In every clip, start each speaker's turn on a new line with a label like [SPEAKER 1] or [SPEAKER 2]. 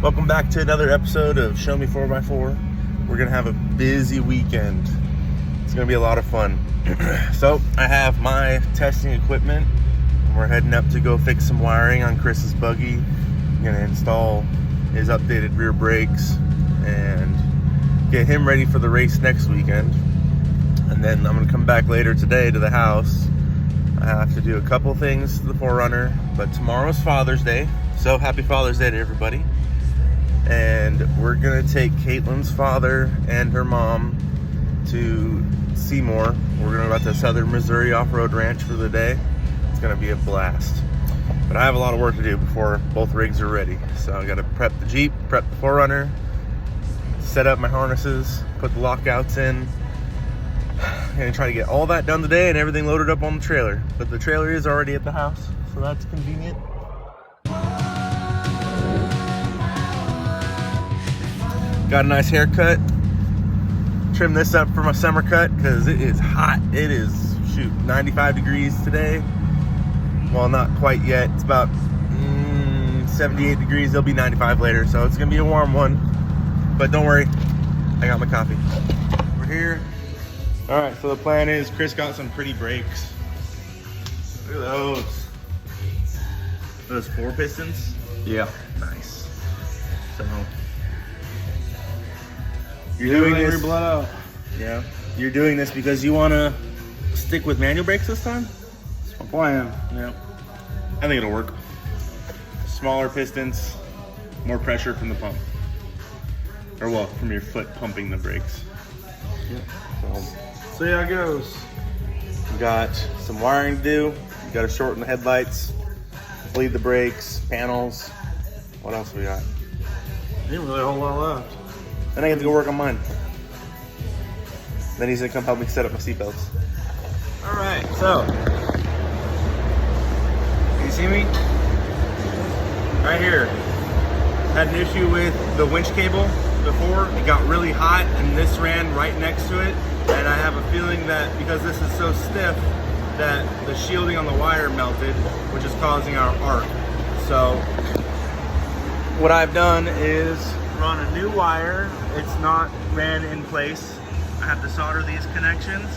[SPEAKER 1] Welcome back to another episode of Show Me 4x4. We're gonna have a busy weekend. It's gonna be a lot of fun. So I have my testing equipment. We're heading up to go fix some wiring on Chris's buggy. I'm gonna install his updated rear brakes and get him ready for the race next weekend. And then I'm gonna come back later today to the house. I have to do a couple things to the 4runner, but tomorrow's Father's Day. So happy Father's Day to everybody. And we're gonna take Caitlin's father and her mom to Seymour. We're gonna go to Southern Missouri Off-Road Ranch for the day. It's gonna be a blast. But I have a lot of work to do before both rigs are ready. So I gotta prep the Jeep, prep the 4runner, set up my harnesses, put the lockouts in. I'm gonna try to get all that done today and everything loaded up on the trailer. But the trailer is already at the house, so that's convenient. Got a nice haircut. Trim this up for my summer cut because it is hot. It is, 95 degrees today. Well, not quite yet. It's about 78 degrees. It'll be 95 later, so it's gonna be a warm one. But don't worry, I got my coffee. We're here. All right, so the plan is Chris got some pretty brakes. Look at those. Those 4 pistons?
[SPEAKER 2] Yeah.
[SPEAKER 1] Nice. So you're doing this.
[SPEAKER 2] Blow.
[SPEAKER 1] Yeah. You're doing this because you want to stick with manual brakes this time?
[SPEAKER 2] That's my plan.
[SPEAKER 1] Yeah. I think it'll work. Smaller pistons, more pressure from the pump. Or well, from your foot pumping the brakes.
[SPEAKER 2] Yeah. See how it goes.
[SPEAKER 1] We got some wiring to do. We got to shorten the headlights, bleed the brakes, panels. What else we got?
[SPEAKER 2] Ain't really a whole lot left.
[SPEAKER 1] Then I get to go work on mine. Then he's gonna come help me set up my seatbelts.
[SPEAKER 2] All right, so can you see me?
[SPEAKER 1] Right here. Had an issue with the winch cable before. It got really hot and this ran right next to it. And I have a feeling that because this is so stiff that the shielding on the wire melted, which is causing our arc. So what I've done is run a new wire. It's not ran in place. I have to solder these connections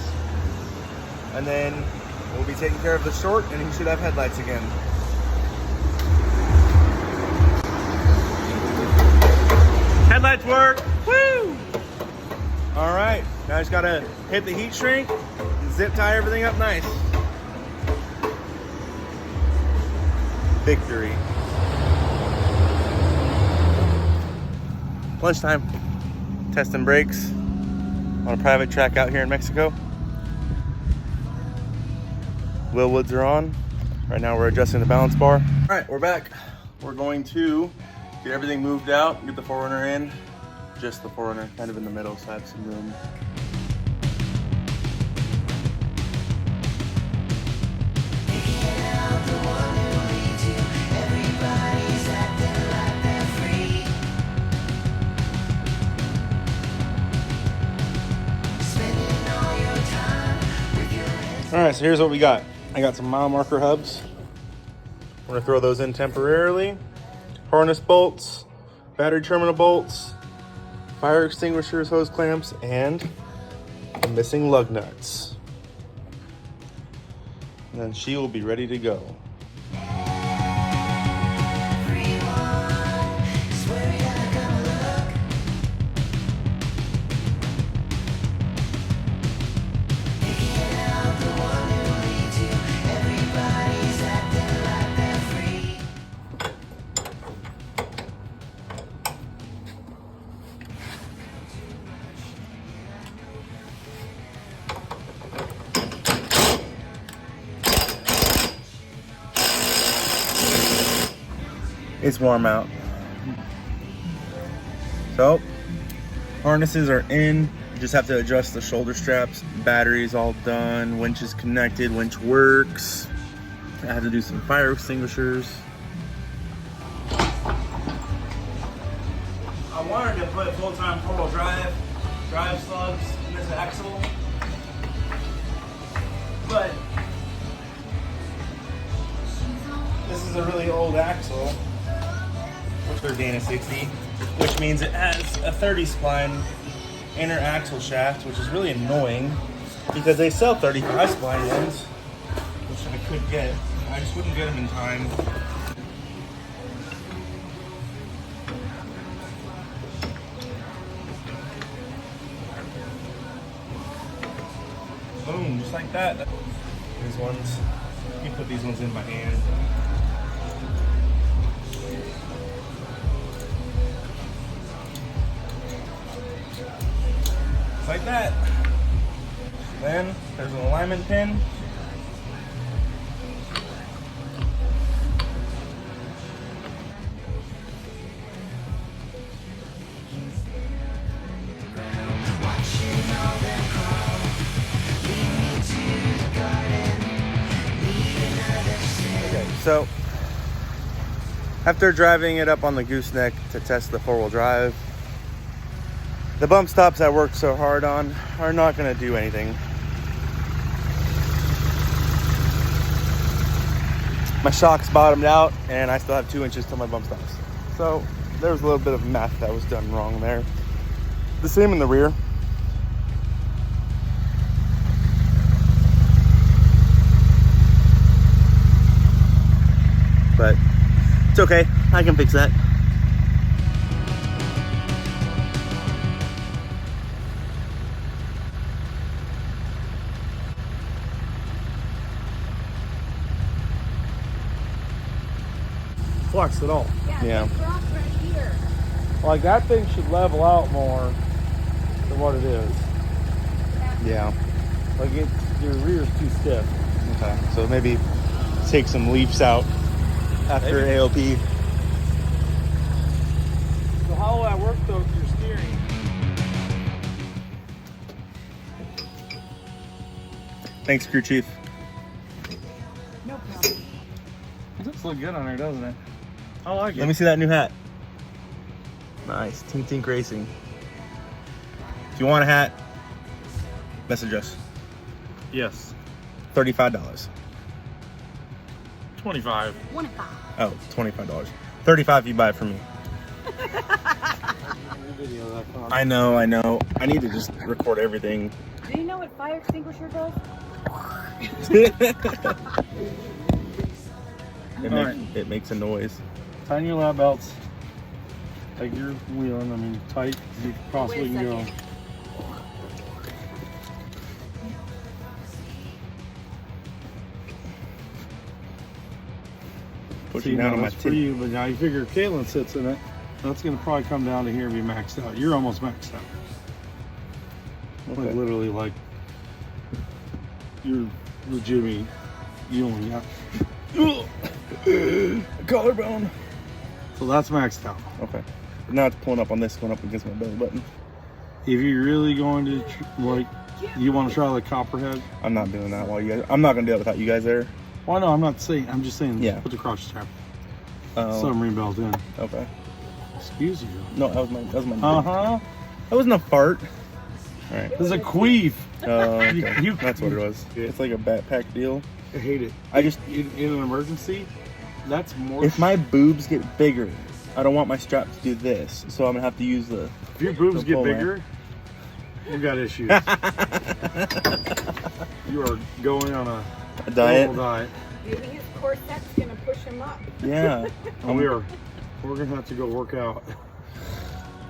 [SPEAKER 1] and then we'll be taking care of the short and he should have headlights again. Headlights work, woo! All right, now I just gotta hit the heat shrink and zip tie everything up nice. Victory. Lunchtime, testing brakes on a private track out here in Mexico. Wheel woods are on. Right now we're adjusting the balance bar. All right, we're back. We're going to get everything moved out, get the 4runner in. Just the 4runner, kind of in the middle, so I have some room. All right, so here's what we got. I got some mile marker hubs. I'm gonna throw those in temporarily. Harness bolts, battery terminal bolts, fire extinguishers, hose clamps, and the missing lug nuts. And then she will be ready to go. It's warm out. So, harnesses are in. You just have to adjust the shoulder straps. Battery's all done. Winch is connected. Winch works. I have to do some fire extinguishers. I wanted to put full-time four-wheel drive slugs in this axle, but this is a really old axle. for Dana 60, which means it has a 30 spline inner axle shaft, which is really annoying because they sell 35 spline ones, which I could get. I just wouldn't get them in time. Boom, just like that. These ones, you can put these ones in by hand. Just like that. Then there's an alignment pin. So, after driving it up on the gooseneck to test the four-wheel drive, the bump stops I worked so hard on are not going to do anything. My shock's bottomed out, and I still have 2 inches to my bump stops. So, there was a little bit of math that was done wrong there. The same in the rear. But it's okay, I can fix that.
[SPEAKER 2] Flex it all.
[SPEAKER 3] Yeah. It's rough right here.
[SPEAKER 2] Like that thing should level out more than what it is.
[SPEAKER 1] Yeah.
[SPEAKER 2] Like your rear's too stiff.
[SPEAKER 1] Okay, so maybe take some leaps out after
[SPEAKER 2] Maybe.
[SPEAKER 1] AOP.
[SPEAKER 2] So how will that work though with your steering?
[SPEAKER 1] Thanks, crew chief.
[SPEAKER 3] No problem.
[SPEAKER 2] It does look good on there, doesn't it? I like it.
[SPEAKER 1] Let me see that new hat. Nice, Tink Tink Racing. If you want a hat, message us.
[SPEAKER 2] Yes.
[SPEAKER 1] $35.
[SPEAKER 2] 25.
[SPEAKER 3] 25.
[SPEAKER 1] Oh, $25. $35 if you buy it from me. I know. I need to just record everything.
[SPEAKER 3] Do you know what fire extinguisher does?
[SPEAKER 1] It makes a noise.
[SPEAKER 2] Tighten your lap belts. Like you're wheeling, I mean tight as you possibly
[SPEAKER 3] Wait a
[SPEAKER 2] can go.
[SPEAKER 3] second.
[SPEAKER 1] Pushing down on my
[SPEAKER 2] that's for
[SPEAKER 1] tip.
[SPEAKER 2] you, but now you figure Caitlin sits in it. That's gonna probably come down to here and be maxed out. You're almost maxed out.
[SPEAKER 1] Okay.
[SPEAKER 2] Like literally, like you're legitimately. You only got
[SPEAKER 1] Collarbone.
[SPEAKER 2] so that's maxed out.
[SPEAKER 1] Okay. Now it's pulling up on this, going up against my belly button.
[SPEAKER 2] If you're really going to like, you want to try the copperhead.
[SPEAKER 1] I'm not doing that while you guys. I'm not gonna do it without you guys there.
[SPEAKER 2] Well, no, I'm not saying. I'm just saying.
[SPEAKER 1] Yeah.
[SPEAKER 2] Put the crotch strap,
[SPEAKER 1] Oh.
[SPEAKER 2] submarine belt in.
[SPEAKER 1] Okay.
[SPEAKER 2] Excuse you.
[SPEAKER 1] No, that was my.
[SPEAKER 2] Uh huh.
[SPEAKER 1] That wasn't a fart. All right.
[SPEAKER 2] This is a queef.
[SPEAKER 1] Oh, okay.
[SPEAKER 2] You-
[SPEAKER 1] That's what it was.
[SPEAKER 2] Yeah.
[SPEAKER 1] It's like a backpack deal.
[SPEAKER 2] I hate it.
[SPEAKER 1] I just.
[SPEAKER 2] In an emergency, that's more.
[SPEAKER 1] If my boobs get bigger, I don't want my strap to do this, so I'm gonna have to use the.
[SPEAKER 2] if your boobs
[SPEAKER 1] the
[SPEAKER 2] get
[SPEAKER 1] pull
[SPEAKER 2] bigger, you got issues. You are going on a
[SPEAKER 1] diet.
[SPEAKER 2] normal diet.
[SPEAKER 3] Maybe his corset's gonna push him up.
[SPEAKER 1] Yeah.
[SPEAKER 2] And we're gonna have to go work out.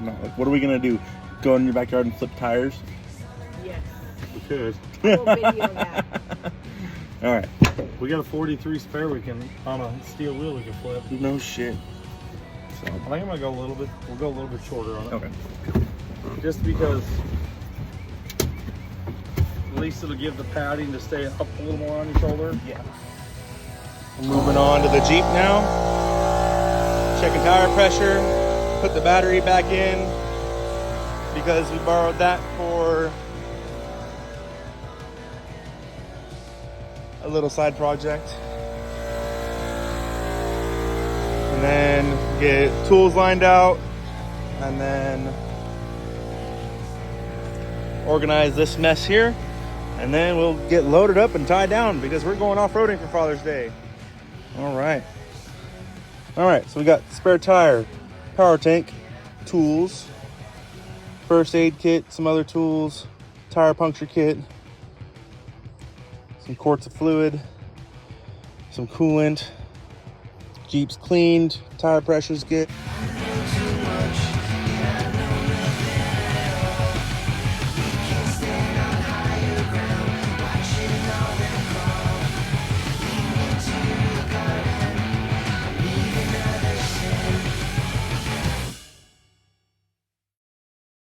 [SPEAKER 1] No, like, what are we gonna do? Go in your backyard and flip tires?
[SPEAKER 3] Yes.
[SPEAKER 2] We could.
[SPEAKER 3] We'll video that.
[SPEAKER 1] All right.
[SPEAKER 2] We got a 43 spare. We can on a steel wheel. We can flip.
[SPEAKER 1] No shit. So.
[SPEAKER 2] I think I'm gonna go a little bit. We'll go a little bit shorter on it.
[SPEAKER 1] Okay.
[SPEAKER 2] Just because at least it'll give the padding to stay up a little more on your shoulder.
[SPEAKER 1] Yeah. Moving on to the Jeep now. Checking tire pressure. Put the battery back in because we borrowed that for a little side project. And then get tools lined out and then organize this mess here. And then we'll get loaded up and tied down because we're going off-roading for Father's Day. All right, so we got spare tire, power tank, tools, first aid kit, some other tools, tire puncture kit, some quarts of fluid, some coolant. Jeep's cleaned, tire pressures good.